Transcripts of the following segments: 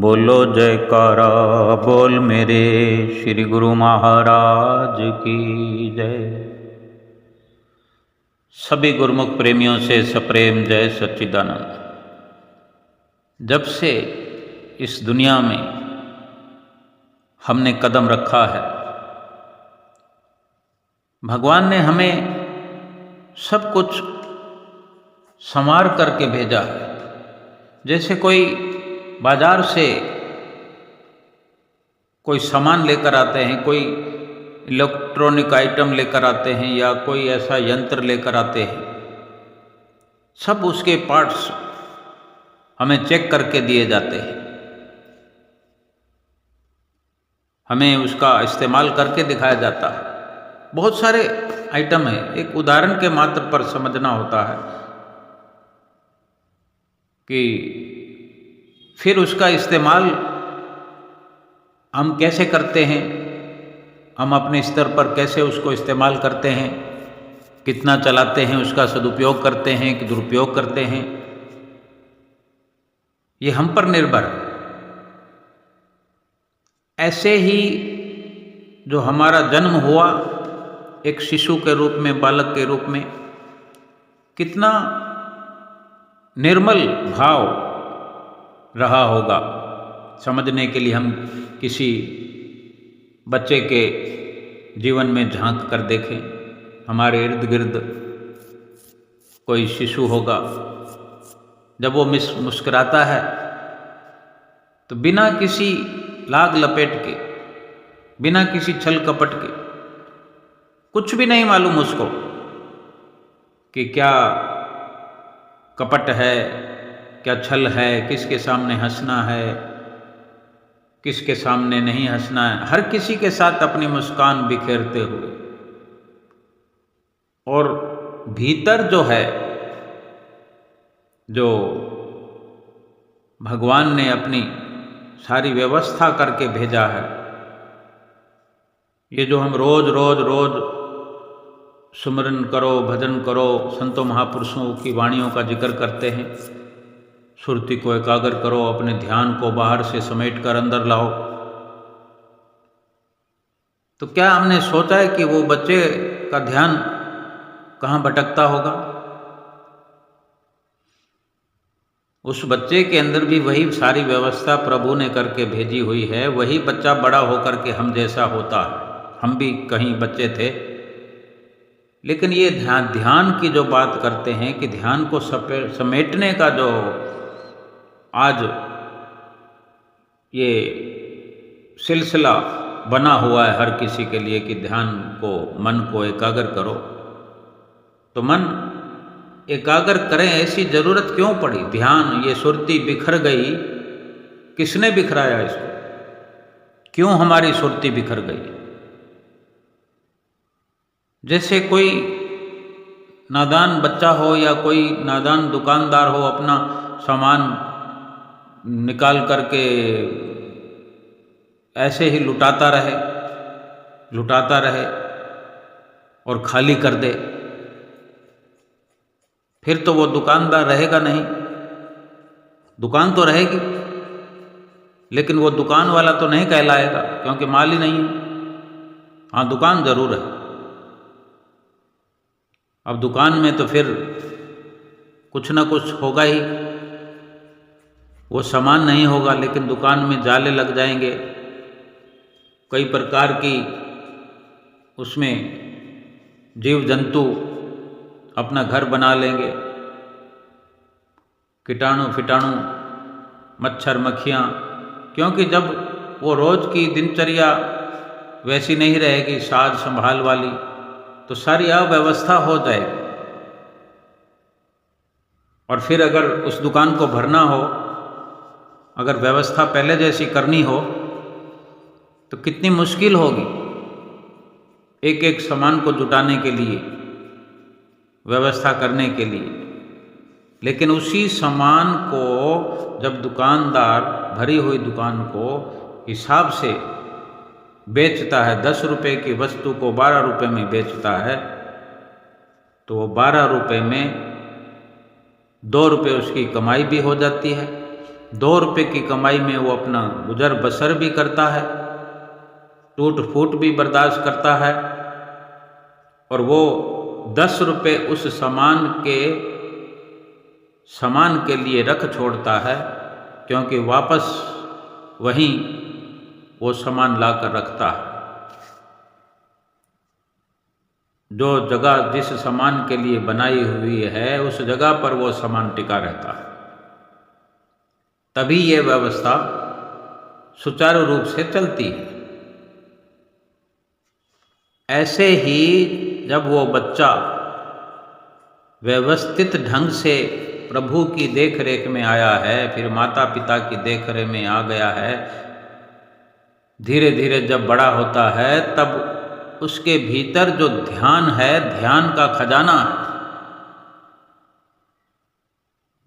बोलो जयकारा बोल मेरे श्री गुरु महाराज की जय। सभी गुरुमुख प्रेमियों से सप्रेम जय सच्चिदानंद। जब से इस दुनिया में हमने कदम रखा है, भगवान ने हमें सब कुछ संवार करके भेजा है। जैसे कोई बाजार से कोई सामान लेकर आते हैं, कोई इलेक्ट्रॉनिक आइटम लेकर आते हैं या कोई ऐसा यंत्र लेकर आते हैं, सब उसके पार्ट्स हमें चेक करके दिए जाते हैं, हमें उसका इस्तेमाल करके दिखाया जाता है। बहुत सारे आइटम हैं, एक उदाहरण के मात्र पर समझना होता है कि फिर उसका इस्तेमाल हम कैसे करते हैं, हम अपने स्तर पर कैसे उसको इस्तेमाल करते हैं, कितना चलाते हैं, उसका सदुपयोग करते हैं कि दुरुपयोग करते हैं, ये हम पर निर्भर है। ऐसे ही जो हमारा जन्म हुआ एक शिशु के रूप में, बालक के रूप में, कितना निर्मल भाव रहा होगा। समझने के लिए हम किसी बच्चे के जीवन में झांक कर देखें, हमारे इर्द गिर्द कोई शिशु होगा, जब वो मुस्कुराता है तो बिना किसी लाग लपेट के, बिना किसी छल कपट के, कुछ भी नहीं मालूम उसको कि क्या कपट है, क्या छल है, किसके सामने हंसना है, किसके सामने नहीं हंसना है, हर किसी के साथ अपनी मुस्कान बिखेरते हुए। और भीतर जो है, जो भगवान ने अपनी सारी व्यवस्था करके भेजा है, ये जो हम रोज रोज रोज सुमरन करो, भजन करो, संतों महापुरुषों की वाणियों का जिक्र करते हैं, सुरती को एकाग्र करो, अपने ध्यान को बाहर से समेट कर अंदर लाओ, तो क्या हमने सोचा है कि वो बच्चे का ध्यान कहाँ भटकता होगा? उस बच्चे के अंदर भी वही सारी व्यवस्था प्रभु ने करके भेजी हुई है। वही बच्चा बड़ा होकर के हम जैसा होता है। हम भी कहीं बच्चे थे, लेकिन ये ध्यान की जो बात करते हैं कि ध्यान को समेटने का जो आज ये सिलसिला बना हुआ है हर किसी के लिए कि ध्यान को, मन को एकाग्र करो, तो मन एकाग्र करें ऐसी जरूरत क्यों पड़ी? ध्यान, ये सुरती बिखर गई, किसने बिखराया इसको? क्यों हमारी सुरती बिखर गई? जैसे कोई नादान बच्चा हो या कोई नादान दुकानदार हो, अपना सामान निकाल करके ऐसे ही लुटाता रहे और खाली कर दे, फिर तो वो दुकानदार रहेगा नहीं। दुकान तो रहेगी, लेकिन वो दुकान वाला तो नहीं कहलाएगा, क्योंकि माल ही नहीं है। हाँ, दुकान जरूर है। अब दुकान में तो फिर कुछ ना कुछ होगा ही, वो सामान नहीं होगा, लेकिन दुकान में जाले लग जाएंगे, कई प्रकार की उसमें जीव जंतु अपना घर बना लेंगे, कीटाणु फिटाणु, मच्छर मक्खियाँ, क्योंकि जब वो रोज की दिनचर्या वैसी नहीं रहेगी, साज संभाल वाली, तो सारी अव्यवस्था हो जाएगी। और फिर अगर उस दुकान को भरना हो, अगर व्यवस्था पहले जैसी करनी हो, तो कितनी मुश्किल होगी एक एक सामान को जुटाने के लिए, व्यवस्था करने के लिए। लेकिन उसी सामान को जब दुकानदार भरी हुई दुकान को हिसाब से बेचता है, 10 रुपये की वस्तु को 12 रुपये में बेचता है, तो वो 12 रुपये में 2 रुपये उसकी कमाई भी हो जाती है, 2 रुपये की कमाई में वो अपना गुजर बसर भी करता है, टूट फूट भी बर्दाश्त करता है, और वो 10 रुपये उस सामान के लिए रख छोड़ता है, क्योंकि वापस वहीं वो सामान लाकर रखता है। जो जगह जिस सामान के लिए बनाई हुई है उस जगह पर वो सामान टिका रहता है, तभी ये व्यवस्था सुचारू रूप से चलती है। ऐसे ही जब वो बच्चा व्यवस्थित ढंग से प्रभु की देख रेख में आया है, फिर माता पिता की देख रेख में आ गया है, धीरे धीरे जब बड़ा होता है, तब उसके भीतर जो ध्यान है, ध्यान का खजाना है।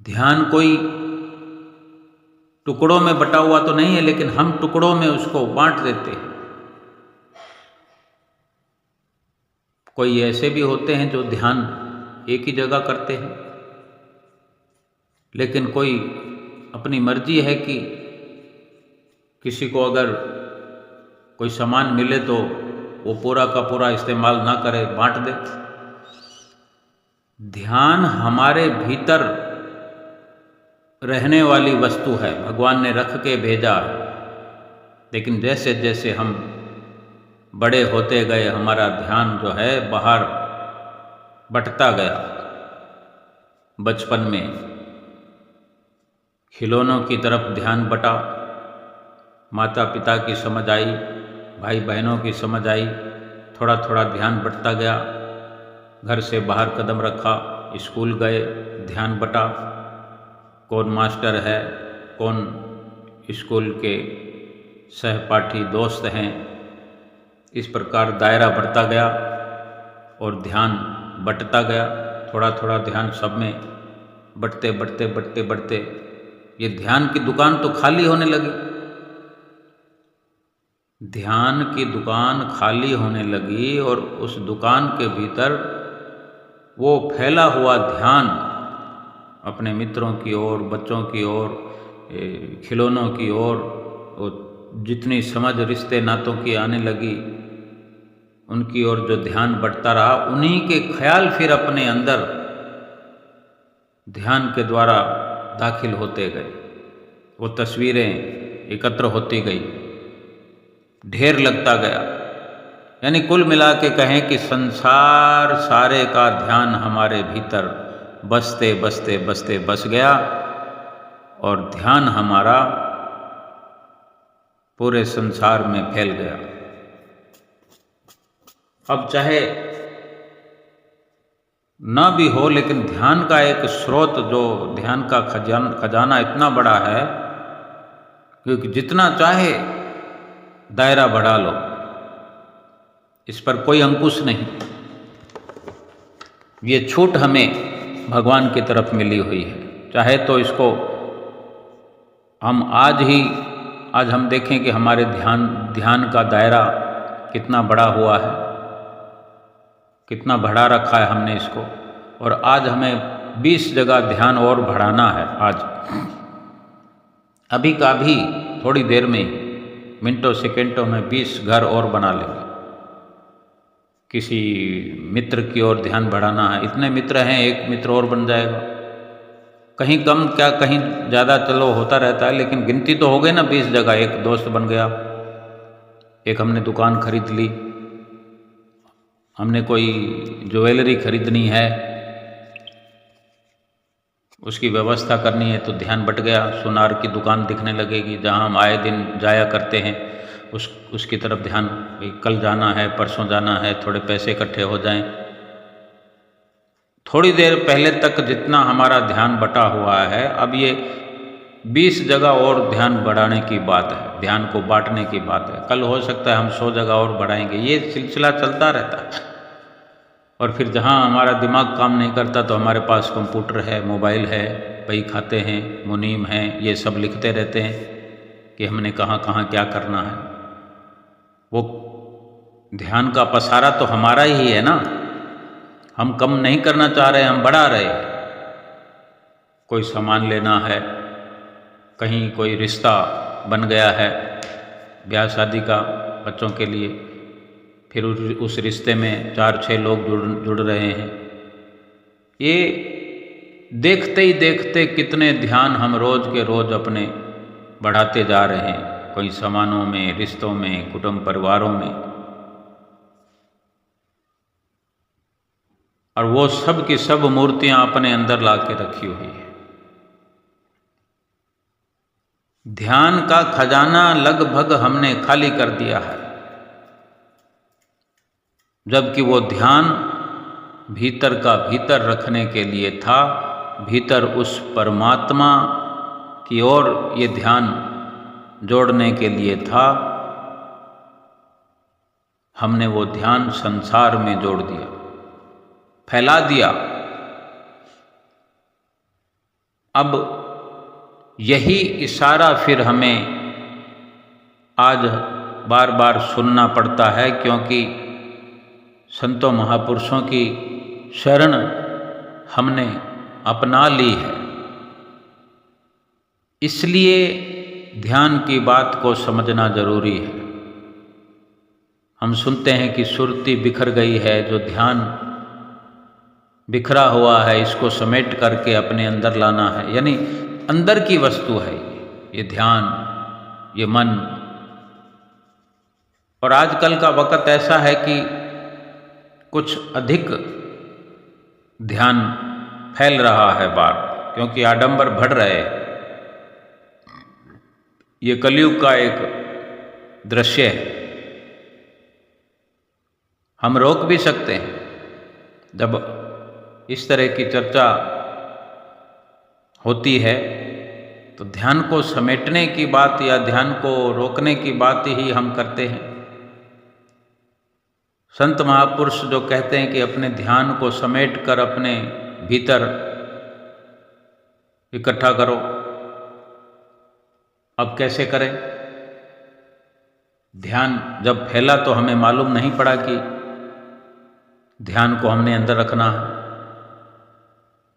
ध्यान कोई टुकड़ों में बटा हुआ तो नहीं है, लेकिन हम टुकड़ों में उसको बांट देते हैं। कोई ऐसे भी होते हैं जो ध्यान एक ही जगह करते हैं, लेकिन कोई अपनी मर्जी है कि किसी को अगर कोई सामान मिले तो वो पूरा का पूरा इस्तेमाल ना करे, बांट दे। ध्यान हमारे भीतर रहने वाली वस्तु है, भगवान ने रख के भेजा। लेकिन जैसे जैसे हम बड़े होते गए, हमारा ध्यान जो है बाहर बंटता गया। बचपन में खिलौनों की तरफ ध्यान बटा, माता पिता की समझ आई, भाई बहनों की समझ आई, थोड़ा थोड़ा ध्यान बंटता गया। घर से बाहर कदम रखा, स्कूल गए, ध्यान बटा, कौन मास्टर है, कौन स्कूल के सहपाठी दोस्त हैं। इस प्रकार दायरा बढ़ता गया और ध्यान बंटता गया। थोड़ा थोड़ा ध्यान सब में बढ़ते बढ़ते बढ़ते बढ़ते ये ध्यान की दुकान तो खाली होने लगी। ध्यान की दुकान खाली होने लगी और उस दुकान के भीतर वो फैला हुआ ध्यान अपने मित्रों की ओर, बच्चों की ओर, खिलौनों की ओर, जितनी समझ रिश्ते नातों की आने लगी उनकी ओर जो ध्यान बढ़ता रहा, उन्हीं के ख्याल फिर अपने अंदर ध्यान के द्वारा दाखिल होते गए। वो तस्वीरें एकत्र होती गई, ढेर लगता गया। यानी कुल मिला के कहें कि संसार सारे का ध्यान हमारे भीतर बसते बसते बसते बस गया और ध्यान हमारा पूरे संसार में फैल गया। अब चाहे न भी हो, लेकिन ध्यान का एक स्रोत, जो ध्यान का खजाना इतना बड़ा है क्योंकि जितना चाहे दायरा बढ़ा लो, इस पर कोई अंकुश नहीं। ये छूट हमें भगवान की तरफ मिली हुई है। चाहे तो इसको हम आज हम देखें कि हमारे ध्यान का दायरा कितना बड़ा हुआ है, कितना बढ़ा रखा है हमने इसको। और आज हमें 20 जगह ध्यान और बढ़ाना है। आज अभी का भी थोड़ी देर में, मिनटों सेकेंडों में 20 घर और बना लेंगे। किसी मित्र की ओर ध्यान बढ़ाना है, इतने मित्र हैं, एक मित्र और बन जाएगा। कहीं कम क्या कहीं ज़्यादा, चलो होता रहता है, लेकिन गिनती तो हो गई ना 20 जगह। एक दोस्त बन गया, एक हमने दुकान खरीद ली, हमने कोई ज्वेलरी खरीदनी है, उसकी व्यवस्था करनी है तो ध्यान बट गया। सुनार की दुकान दिखने लगेगी जहाँ हम आए दिन जाया करते हैं, उसकी तरफ ध्यान, भाई कल जाना है, परसों जाना है, थोड़े पैसे इकट्ठे हो जाएं। थोड़ी देर पहले तक जितना हमारा ध्यान बटा हुआ है, अब ये 20 जगह और ध्यान बढ़ाने की बात है, ध्यान को बांटने की बात है। कल हो सकता है हम 100 जगह और बढ़ाएंगे। ये सिलसिला चलता रहता है। और फिर जहाँ हमारा दिमाग काम नहीं करता तो हमारे पास कंप्यूटर है, मोबाइल है, बही खाते हैं, मुनीम हैं, ये सब लिखते रहते हैं कि हमने कहाँ कहाँ क्या करना है। वो ध्यान का पसारा तो हमारा ही है ना, हम कम नहीं करना चाह रहे, हम बढ़ा रहे हैं। कोई सामान लेना है, कहीं कोई रिश्ता बन गया है ब्याह शादी का बच्चों के लिए, फिर उस रिश्ते में 4-6 लोग जुड़ रहे हैं। ये देखते ही देखते कितने ध्यान हम रोज़ के रोज़ अपने बढ़ाते जा रहे हैं, कोई सामानों में, रिश्तों में, कुटुंब परिवारों में, और वो सब की सब मूर्तियां अपने अंदर ला के रखी हुई है। ध्यान का खजाना लगभग हमने खाली कर दिया है, जबकि वो ध्यान भीतर का भीतर रखने के लिए था, भीतर उस परमात्मा की ओर ये ध्यान जोड़ने के लिए था। हमने वो ध्यान संसार में जोड़ दिया, फैला दिया। अब यही इशारा फिर हमें आज बार बार सुनना पड़ता है, क्योंकि संतों महापुरुषों की शरण हमने अपना ली है। इसलिए ध्यान की बात को समझना जरूरी है। हम सुनते हैं कि सुरती बिखर गई है, जो ध्यान बिखरा हुआ है इसको समेट करके अपने अंदर लाना है, यानी अंदर की वस्तु है ये ध्यान, ये मन। और आजकल का वक़्त ऐसा है कि कुछ अधिक ध्यान फैल रहा है बार, क्योंकि आडंबर बढ़ रहे हैं। ये कलयुग का एक दृश्य है। हम रोक भी सकते हैं जब इस तरह की चर्चा होती है, तो ध्यान को समेटने की बात या ध्यान को रोकने की बात ही हम करते हैं। संत महापुरुष जो कहते हैं कि अपने ध्यान को समेट कर अपने भीतर इकट्ठा करो, अब कैसे करें? ध्यान जब फैला तो हमें मालूम नहीं पड़ा कि ध्यान को हमने अंदर रखना है,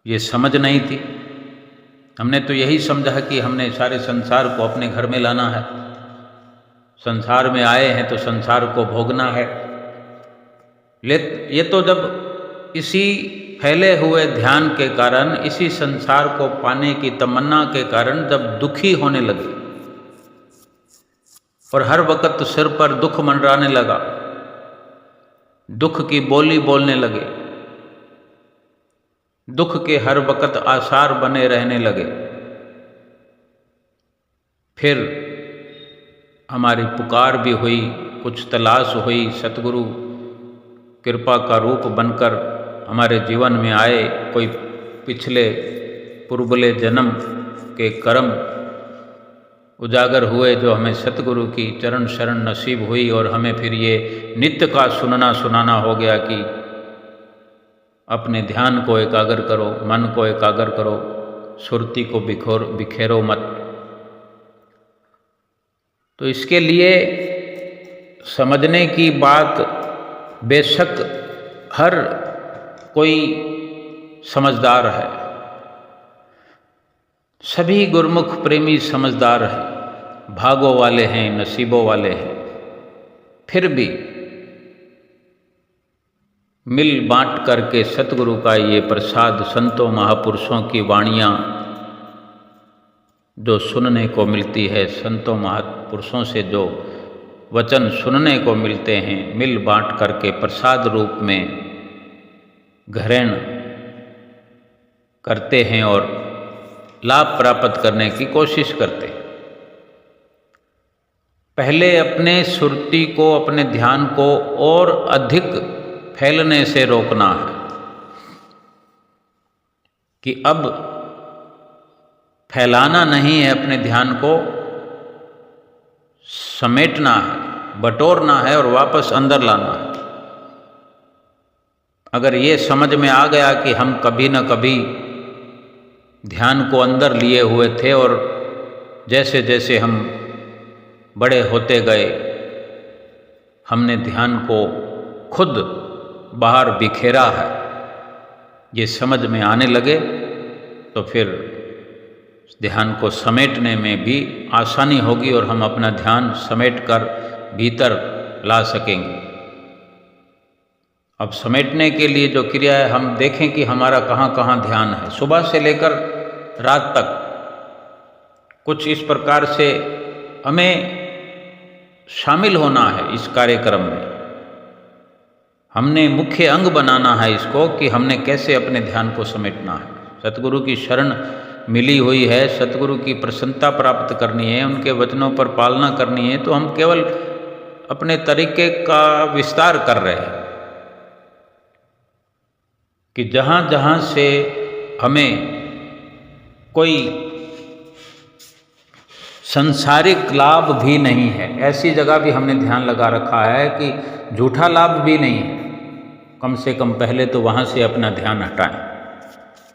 ये समझ नहीं थी। हमने तो यही समझा कि हमने सारे संसार को अपने घर में लाना है, संसार में आए हैं तो संसार को भोगना है। ये तो जब इसी फैले हुए ध्यान के कारण, इसी संसार को पाने की तमन्ना के कारण जब दुखी होने लगे और हर वक्त सिर पर दुख मंडराने लगा, दुख की बोली बोलने लगे, दुख के हर वक्त आसार बने रहने लगे, फिर हमारी पुकार भी हुई, कुछ तलाश हुई, सतगुरु कृपा का रूप बनकर हमारे जीवन में आए। कोई पिछले पूर्वले जन्म के कर्म उजागर हुए जो हमें सतगुरु की चरण शरण नसीब हुई, और हमें फिर ये नित्य का सुनाना हो गया कि अपने ध्यान को एकाग्र करो, मन को एकाग्र करो, सुरती को बिखेरो मत। तो इसके लिए समझने की बात बेशक हर कोई समझदार है, सभी गुरमुख प्रेमी समझदार हैं, भागों वाले हैं, नसीबों वाले हैं। फिर भी मिल बांट करके सतगुरु का ये प्रसाद, संतों महापुरुषों की वाणियाँ जो सुनने को मिलती है, संतों महापुरुषों से जो वचन सुनने को मिलते हैं, मिल बांट करके प्रसाद रूप में ग्रहण करते हैं और लाभ प्राप्त करने की कोशिश करते हैं। पहले अपने सुरती को, अपने ध्यान को और अधिक फैलने से रोकना है कि अब फैलाना नहीं है, अपने ध्यान को समेटना है, बटोरना है और वापस अंदर लाना है। अगर ये समझ में आ गया कि हम कभी न कभी ध्यान को अंदर लिए हुए थे और जैसे जैसे हम बड़े होते गए हमने ध्यान को खुद बाहर बिखेरा है, ये समझ में आने लगे, तो फिर ध्यान को समेटने में भी आसानी होगी और हम अपना ध्यान समेट कर भीतर ला सकेंगे। अब समेटने के लिए जो क्रिया है, हम देखें कि हमारा कहाँ कहाँ ध्यान है। सुबह से लेकर रात तक कुछ इस प्रकार से हमें शामिल होना है इस कार्यक्रम में। हमने मुख्य अंग बनाना है इसको कि हमने कैसे अपने ध्यान को समेटना है। सतगुरु की शरण मिली हुई है, सतगुरु की प्रसन्नता प्राप्त करनी है, उनके वचनों पर पालना करनी है, तो हम केवल अपने तरीके का विस्तार कर रहे हैं कि जहाँ जहाँ से हमें कोई संसारिक लाभ भी नहीं है, ऐसी जगह भी हमने ध्यान लगा रखा है कि झूठा लाभ भी नहीं है, कम से कम पहले तो वहाँ से अपना ध्यान हटाएं।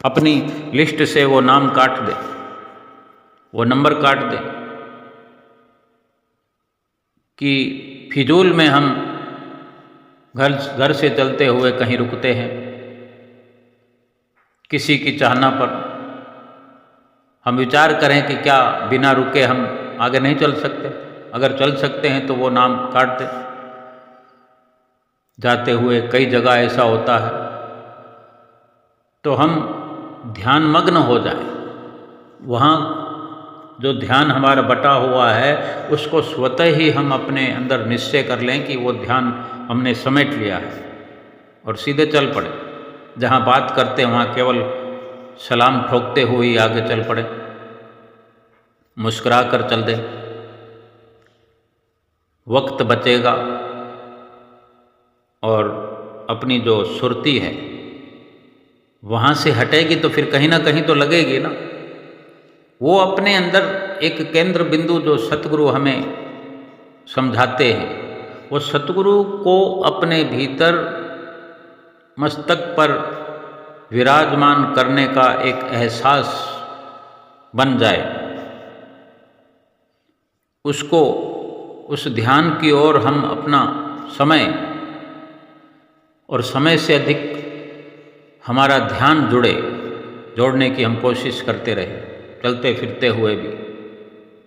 अपनी लिस्ट से वो नाम काट दे, वो नंबर काट दे कि फिजूल में हम घर से चलते हुए कहीं रुकते हैं, किसी की चाहना पर हम विचार करें कि क्या बिना रुके हम आगे नहीं चल सकते। अगर चल सकते हैं तो वो नाम काट दे। जाते हुए कई जगह ऐसा होता है तो हम ध्यान मग्न हो जाए, वहाँ जो ध्यान हमारा बटा हुआ है उसको स्वतः ही हम अपने अंदर निश्चय कर लें कि वो ध्यान हमने समेट लिया है और सीधे चल पड़े। जहाँ बात करते हैं वहाँ केवल सलाम ठोकते हुए ही आगे चल पड़े, मुस्कुरा कर चल दे। वक्त बचेगा और अपनी जो सुरती है वहाँ से हटेगी तो फिर कहीं ना कहीं तो लगेगी ना। वो अपने अंदर एक केंद्र बिंदु जो सतगुरु हमें समझाते हैं, वो सतगुरु को अपने भीतर मस्तक पर विराजमान करने का एक एहसास बन जाए, उसको उस ध्यान की ओर हम अपना समय और समय से अधिक हमारा ध्यान जोड़ने की हम कोशिश करते रहे, चलते फिरते हुए भी,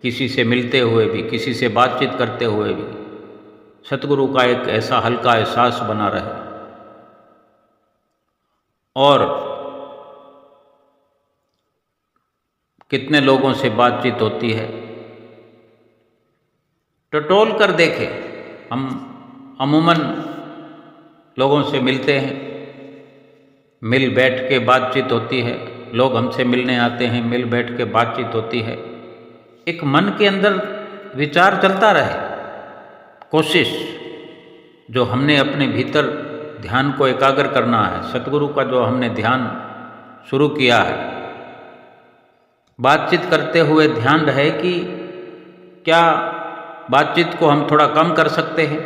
किसी से मिलते हुए भी, किसी से बातचीत करते हुए भी सतगुरु का एक ऐसा हल्का एहसास बना रहे। और कितने लोगों से बातचीत होती है, टटोल कर देखें। हम अमूमन लोगों से मिलते हैं, मिल बैठ के बातचीत होती है, लोग हमसे मिलने आते हैं, मिल बैठ के बातचीत होती है। एक मन के अंदर विचार चलता रहे, कोशिश जो हमने अपने भीतर ध्यान को एकाग्र करना है, सतगुरु का जो हमने ध्यान शुरू किया है, बातचीत करते हुए ध्यान रहे कि क्या बातचीत को हम थोड़ा कम कर सकते हैं।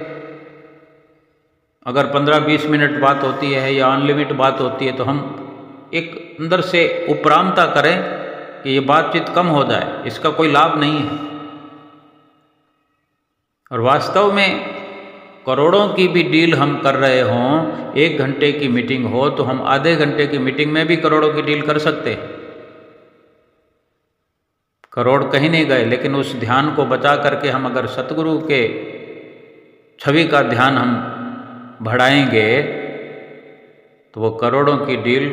अगर 15-20 मिनट बात होती है या अनलिमिटेड बात होती है तो हम एक अंदर से उपरामता करें कि ये बातचीत कम हो जाए, इसका कोई लाभ नहीं है। और वास्तव में करोड़ों की भी डील हम कर रहे हों, 1 घंटे की मीटिंग हो तो हम आधे घंटे की मीटिंग में भी करोड़ों की डील कर सकते हैं। करोड़ कहीं नहीं गए, लेकिन उस ध्यान को बचा करके हम अगर सतगुरु के छवि का ध्यान हम बढ़ाएंगे तो वो करोड़ों की डील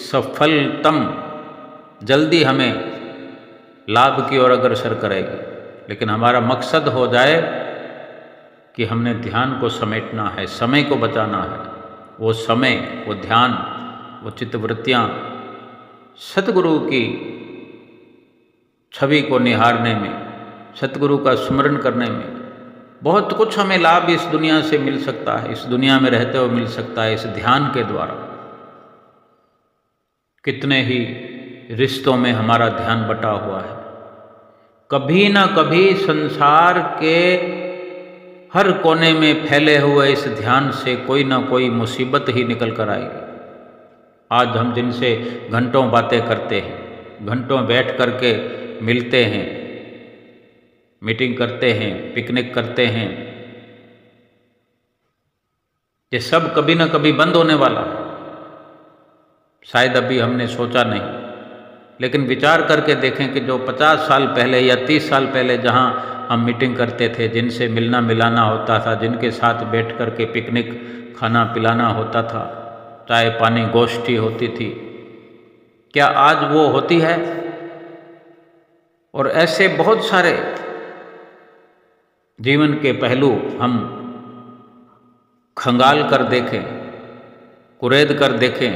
सफलतम जल्दी हमें लाभ की ओर अग्रसर करेगी। लेकिन हमारा मकसद हो जाए कि हमने ध्यान को समेटना है, समय को बचाना है। वो समय, वो ध्यान, वो चित्तवृत्तियाँ सतगुरु की छवि को निहारने में, सतगुरु का स्मरण करने में बहुत कुछ हमें लाभ इस दुनिया से मिल सकता है, इस दुनिया में रहते हुए मिल सकता है, इस ध्यान के द्वारा। कितने ही रिश्तों में हमारा ध्यान बटा हुआ है। कभी ना कभी संसार के हर कोने में फैले हुए इस ध्यान से कोई ना कोई मुसीबत ही निकल कर आएगी। आज हम जिनसे घंटों बातें करते हैं, घंटों बैठ करके मिलते हैं, मीटिंग करते हैं, पिकनिक करते हैं, ये सब कभी ना कभी बंद होने वाला है। शायद अभी हमने सोचा नहीं, लेकिन विचार करके देखें कि जो 50 साल पहले या 30 साल पहले जहाँ हम मीटिंग करते थे, जिनसे मिलना मिलाना होता था, जिनके साथ बैठ कर के पिकनिक खाना पिलाना होता था, चाय पानी गोष्ठी होती थी, क्या आज वो होती है? और ऐसे बहुत सारे जीवन के पहलू हम खंगाल कर देखें, कुरेद कर देखें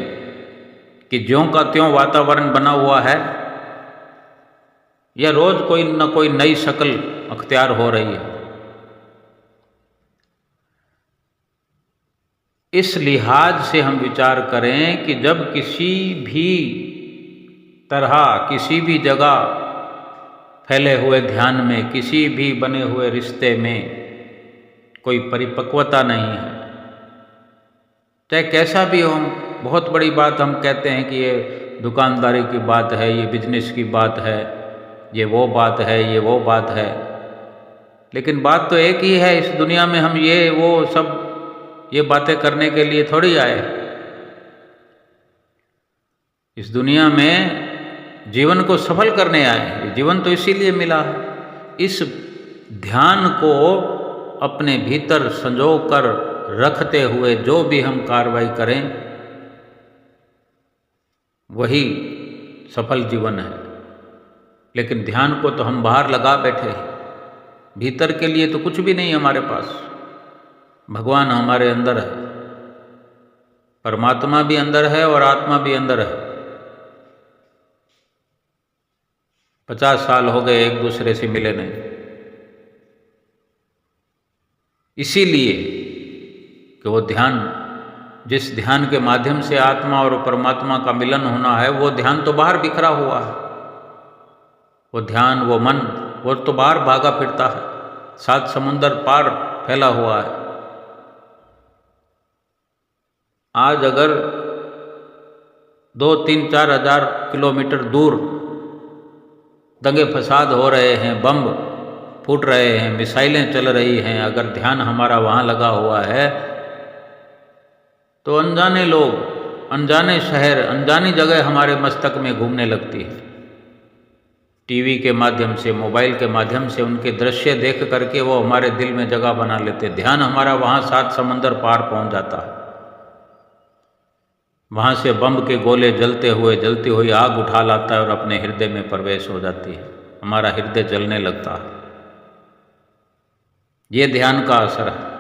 कि ज्यों का त्यों वातावरण बना हुआ है या रोज कोई न कोई नई शक्ल अख्तियार हो रही है। इस लिहाज से हम विचार करें कि जब किसी भी तरह, किसी भी जगह फैले हुए ध्यान में, किसी भी बने हुए रिश्ते में कोई परिपक्वता नहीं है, चाहे कैसा भी हो, बहुत बड़ी बात हम कहते हैं कि ये दुकानदारी की बात है, ये बिजनेस की बात है, ये वो बात है, ये वो बात है, लेकिन बात तो एक ही है। इस दुनिया में हम ये वो सब ये बातें करने के लिए थोड़ी आए। इस दुनिया में जीवन को सफल करने आए। जीवन तो इसीलिए मिला है। इस ध्यान को अपने भीतर संजो कर रखते हुए जो भी हम कार्रवाई करें वही सफल जीवन है। लेकिन ध्यान को तो हम बाहर लगा बैठे हैं, भीतर के लिए तो कुछ भी नहीं हमारे पास। भगवान हमारे अंदर है, परमात्मा भी अंदर है और आत्मा भी अंदर है। 50 साल हो गए एक दूसरे से मिले नहीं, इसीलिए कि वो ध्यान, जिस ध्यान के माध्यम से आत्मा और परमात्मा का मिलन होना है, वो ध्यान तो बाहर बिखरा हुआ है। वो ध्यान, वो मन, वो तो बाहर भागा फिरता है, 7 समुंदर पार फैला हुआ है। आज अगर 2, 3, 4 हजार किलोमीटर दूर दंगे फसाद हो रहे हैं, बम फूट रहे हैं, मिसाइलें चल रही हैं, अगर ध्यान हमारा वहाँ लगा हुआ है तो अनजाने लोग, अनजाने शहर, अनजानी जगह हमारे मस्तक में घूमने लगती है। टीवी के माध्यम से, मोबाइल के माध्यम से उनके दृश्य देख करके वो हमारे दिल में जगह बना लेते। ध्यान हमारा वहाँ 7 समंदर पार पहुँच जाता है। वहाँ से बम के गोले जलते हुए, जलती हुई आग उठा लाता है और अपने हृदय में प्रवेश हो जाती है। हमारा हृदय जलने लगता है। ये ध्यान का असर है।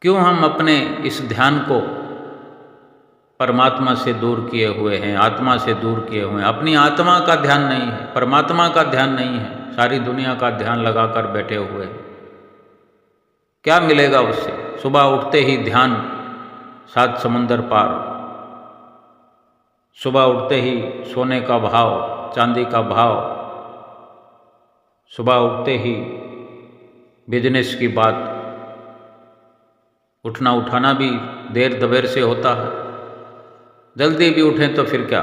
क्यों हम अपने इस ध्यान को परमात्मा से दूर किए हुए हैं, आत्मा से दूर किए हुए हैं? अपनी आत्मा का ध्यान नहीं है, परमात्मा का ध्यान नहीं है, सारी दुनिया का ध्यान लगाकर बैठे हुए हैं। क्या मिलेगा उससे? सुबह उठते ही ध्यान 7 समंदर पार, सुबह उठते ही सोने का भाव, चांदी का भाव, सुबह उठते ही बिजनेस की बात। उठना उठाना भी देर दबेर से होता है। जल्दी भी उठें तो फिर क्या,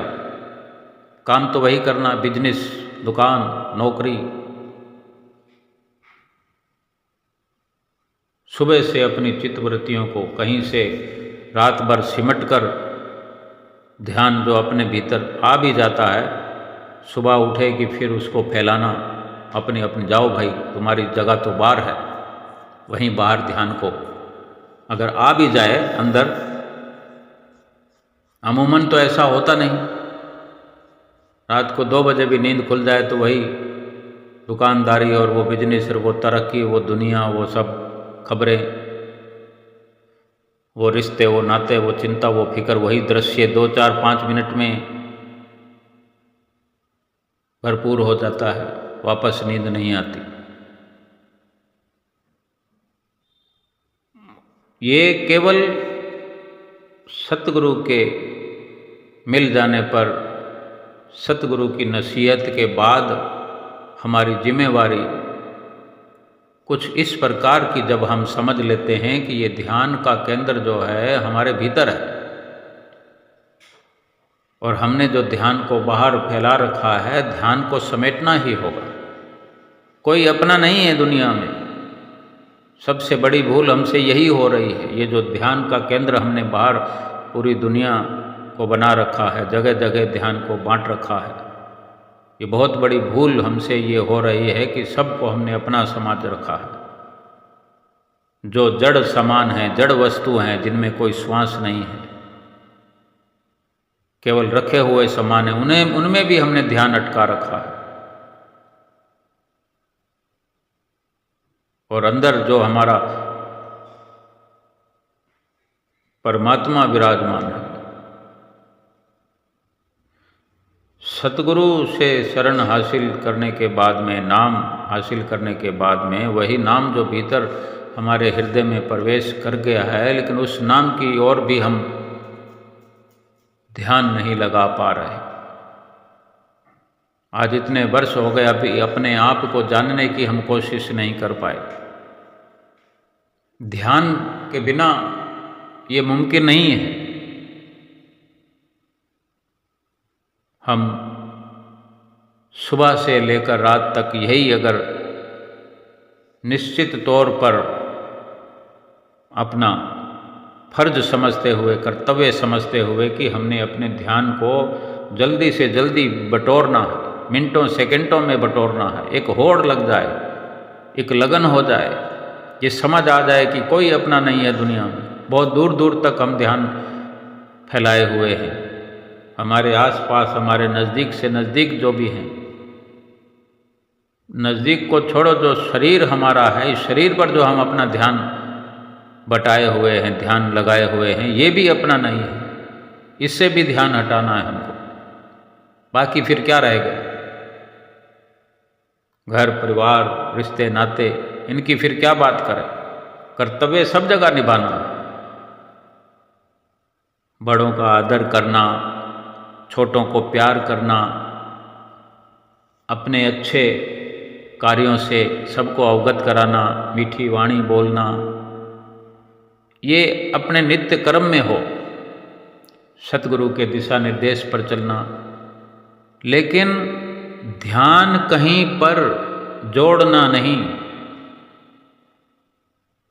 काम तो वही करना, बिजनेस, दुकान, नौकरी। सुबह से अपनी चित्तवृत्तियों को कहीं से रात भर सिमट कर ध्यान जो अपने भीतर आ भी जाता है, सुबह उठे कि फिर उसको फैलाना अपनी अपनी। जाओ भाई, तुम्हारी जगह तो बाहर है, वहीं बाहर ध्यान को अगर आ भी जाए अंदर, अमूमन तो ऐसा होता नहीं। रात को 2 बजे भी नींद खुल जाए तो वही दुकानदारी और वो बिजनेस और वो तरक्की, वो दुनिया, वो सब खबरें, वो रिश्ते, वो नाते, वो चिंता, वो फिक्र, वही दृश्य 2, 4, 5 मिनट में भरपूर हो जाता है। वापस नींद नहीं आती। ये केवल सतगुरु के मिल जाने पर, सतगुरु की नसीहत के बाद हमारी जिम्मेवारी कुछ इस प्रकार की जब हम समझ लेते हैं कि ये ध्यान का केंद्र जो है हमारे भीतर है और हमने जो ध्यान को बाहर फैला रखा है, ध्यान को समेटना ही होगा। कोई अपना नहीं है दुनिया में। सबसे बड़ी भूल हमसे यही हो रही है। ये जो ध्यान का केंद्र हमने बाहर पूरी दुनिया को बना रखा है, जगह जगह ध्यान को बांट रखा है। ये बहुत बड़ी भूल हमसे ये हो रही है कि सबको हमने अपना समझ रखा है। जो जड़ सामान हैं, जड़ वस्तु हैं, जिनमें कोई श्वास नहीं है, केवल रखे हुए सामान हैं, उनमें भी हमने ध्यान अटका रखा है। और अंदर जो हमारा परमात्मा विराजमान है, सतगुरु से शरण हासिल करने के बाद में, नाम हासिल करने के बाद में, वही नाम जो भीतर हमारे हृदय में प्रवेश कर गया है, लेकिन उस नाम की ओर भी हम ध्यान नहीं लगा पा रहे। आज इतने वर्ष हो गए, अभी अपने आप को जानने की हम कोशिश नहीं कर पाए। ध्यान के बिना ये मुमकिन नहीं है। हम सुबह से लेकर रात तक यही अगर निश्चित तौर पर अपना फर्ज समझते हुए, कर्तव्य समझते हुए कि हमने अपने ध्यान को जल्दी से जल्दी बटोरना है, मिनटों सेकंडों में बटोरना है, एक होड़ लग जाए, एक लगन हो जाए, ये समझ आ जाए कि कोई अपना नहीं है दुनिया में। बहुत दूर दूर तक हम ध्यान फैलाए हुए हैं। हमारे आसपास, हमारे नज़दीक से नज़दीक जो भी हैं, नज़दीक को छोड़ो, जो शरीर हमारा है, इस शरीर पर जो हम अपना ध्यान बटाए हुए हैं, ध्यान लगाए हुए हैं, ये भी अपना नहीं है। इससे भी ध्यान हटाना है हमको। बाकी फिर क्या रहेगा? घर परिवार, रिश्ते नाते, इनकी फिर क्या बात करें? कर्तव्य सब जगह निभाना है। बड़ों का आदर करना, छोटों को प्यार करना, अपने अच्छे कार्यों से सबको अवगत कराना, मीठी वाणी बोलना, ये अपने नित्य कर्म में हो, सतगुरु के दिशा निर्देश पर चलना। लेकिन ध्यान कहीं पर जोड़ना नहीं,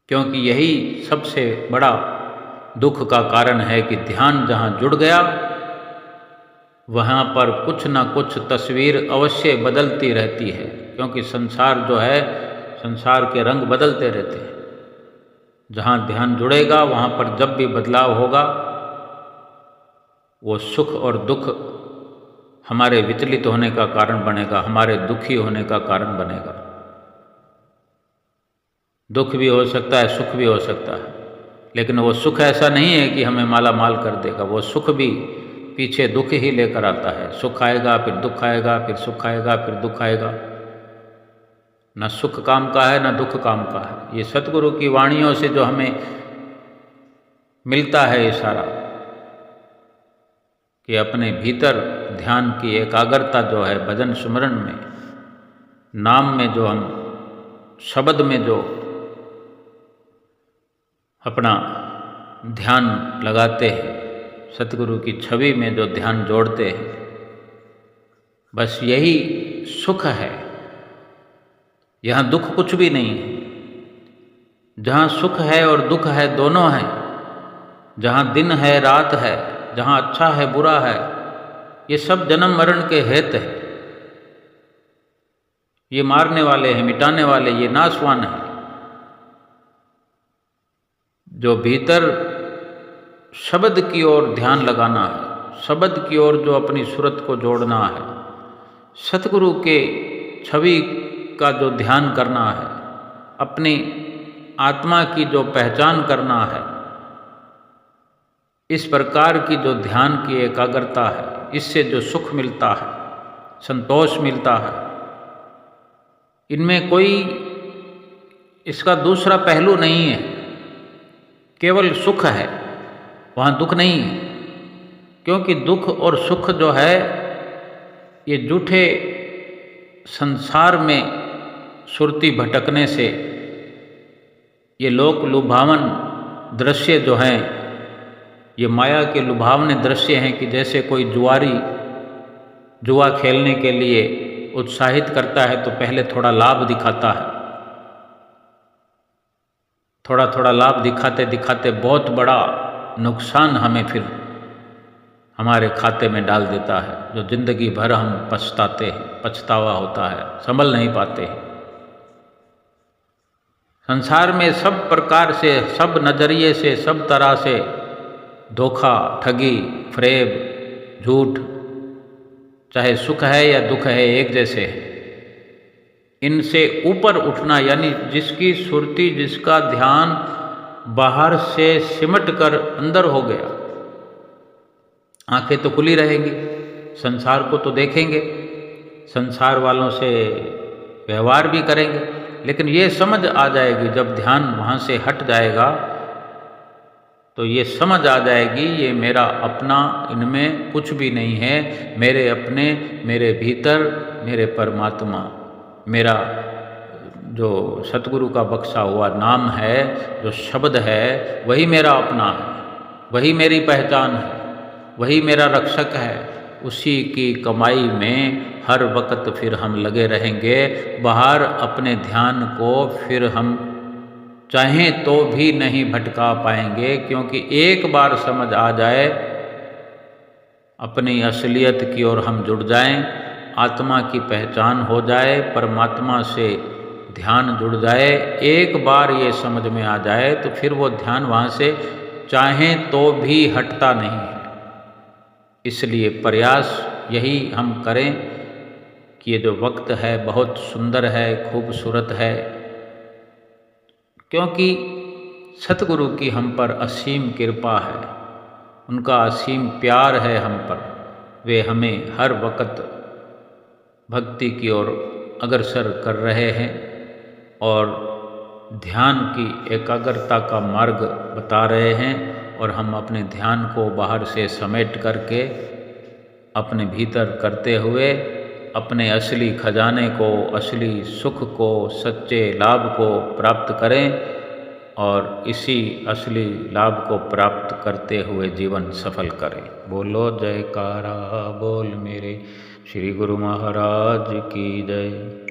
क्योंकि यही सबसे बड़ा दुख का कारण है कि ध्यान जहाँ जुड़ गया, वहाँ पर कुछ ना कुछ तस्वीर अवश्य बदलती रहती है। क्योंकि संसार जो है, संसार के रंग बदलते रहते हैं। जहाँ ध्यान जुड़ेगा, वहाँ पर जब भी बदलाव होगा, वो सुख और दुख हमारे विचलित होने का कारण बनेगा, हमारे दुखी होने का कारण बनेगा। दुख भी हो सकता है, सुख भी हो सकता है, लेकिन वो सुख ऐसा नहीं है कि हमें माला माल कर देगा। वो सुख भी पीछे दुख ही लेकर आता है। सुख आएगा, फिर दुख आएगा, फिर सुख आएगा, फिर दुख आएगा। न सुख काम का है, न दुख काम का है। ये सतगुरु की वाणियों से जो हमें मिलता है इशारा कि अपने भीतर ध्यान की एकाग्रता जो है, भजन सुमरन में, नाम में, जो हम शब्द में जो अपना ध्यान लगाते हैं, सतगुरु की छवि में जो ध्यान जोड़ते हैं, बस यही सुख है। यहाँ दुख कुछ भी नहीं है। जहाँ सुख है और दुख है, दोनों हैं। जहाँ दिन है रात है, जहाँ अच्छा है बुरा है, ये सब जन्म मरण के हेत है। ये मारने वाले हैं, मिटाने वाले, ये नाशवान है। जो भीतर शब्द की ओर ध्यान लगाना है, शब्द की ओर जो अपनी सूरत को जोड़ना है, सतगुरु के छवि का जो ध्यान करना है, अपनी आत्मा की जो पहचान करना है, इस प्रकार की जो ध्यान की एकाग्रता है, इससे जो सुख मिलता है, संतोष मिलता है, इनमें कोई इसका दूसरा पहलू नहीं है। केवल सुख है, वहाँ दुख नहीं है। क्योंकि दुख और सुख जो है, ये झूठे संसार में सुरती भटकने से, ये लोक लुभावन दृश्य जो हैं, ये माया के लुभावने दृश्य हैं कि जैसे कोई जुआरी जुआ खेलने के लिए उत्साहित करता है तो पहले थोड़ा लाभ दिखाता है। थोड़ा थोड़ा लाभ दिखाते दिखाते बहुत बड़ा नुकसान हमें फिर हमारे खाते में डाल देता है, जो जिंदगी भर हम पछताते हैं, पछतावा होता है, संभल नहीं पाते हैं। संसार में सब प्रकार से, सब नज़रिए से, सब तरह से धोखा, ठगी, फरेब, झूठ, चाहे सुख है या दुख है, एक जैसे है। इनसे ऊपर उठना, यानी जिसकी सुरती, जिसका ध्यान बाहर से सिमट कर अंदर हो गया, आंखें तो खुली रहेंगी, संसार को तो देखेंगे, संसार वालों से व्यवहार भी करेंगे, लेकिन ये समझ आ जाएगी, जब ध्यान वहाँ से हट जाएगा तो ये समझ आ जाएगी, ये मेरा अपना, इनमें कुछ भी नहीं है, मेरे अपने, मेरे भीतर मेरे परमात्मा, मेरा जो सतगुरु का बख्शा हुआ नाम है, जो शब्द है, वही मेरा अपना है, वही मेरी पहचान है, वही मेरा रक्षक है। उसी की कमाई में हर वक्त फिर हम लगे रहेंगे। बाहर अपने ध्यान को फिर हम चाहें तो भी नहीं भटका पाएंगे, क्योंकि एक बार समझ आ जाए, अपनी असलियत की ओर हम जुड़ जाएं, आत्मा की पहचान हो जाए, परमात्मा से ध्यान जुड़ जाए, एक बार ये समझ में आ जाए तो फिर वो ध्यान वहाँ से चाहें तो भी हटता नहीं है। इसलिए प्रयास यही हम करें कि ये जो वक्त है बहुत सुंदर है, खूबसूरत है, क्योंकि सतगुरु की हम पर असीम कृपा है, उनका असीम प्यार है हम पर। वे हमें हर वक्त भक्ति की ओर अग्रसर कर रहे हैं और ध्यान की एकाग्रता का मार्ग बता रहे हैं, और हम अपने ध्यान को बाहर से समेट करके अपने भीतर करते हुए अपने असली खजाने को, असली सुख को, सच्चे लाभ को प्राप्त करें, और इसी असली लाभ को प्राप्त करते हुए जीवन सफल करें। बोलो जयकारा बोल मेरे श्री गुरु महाराज की जय।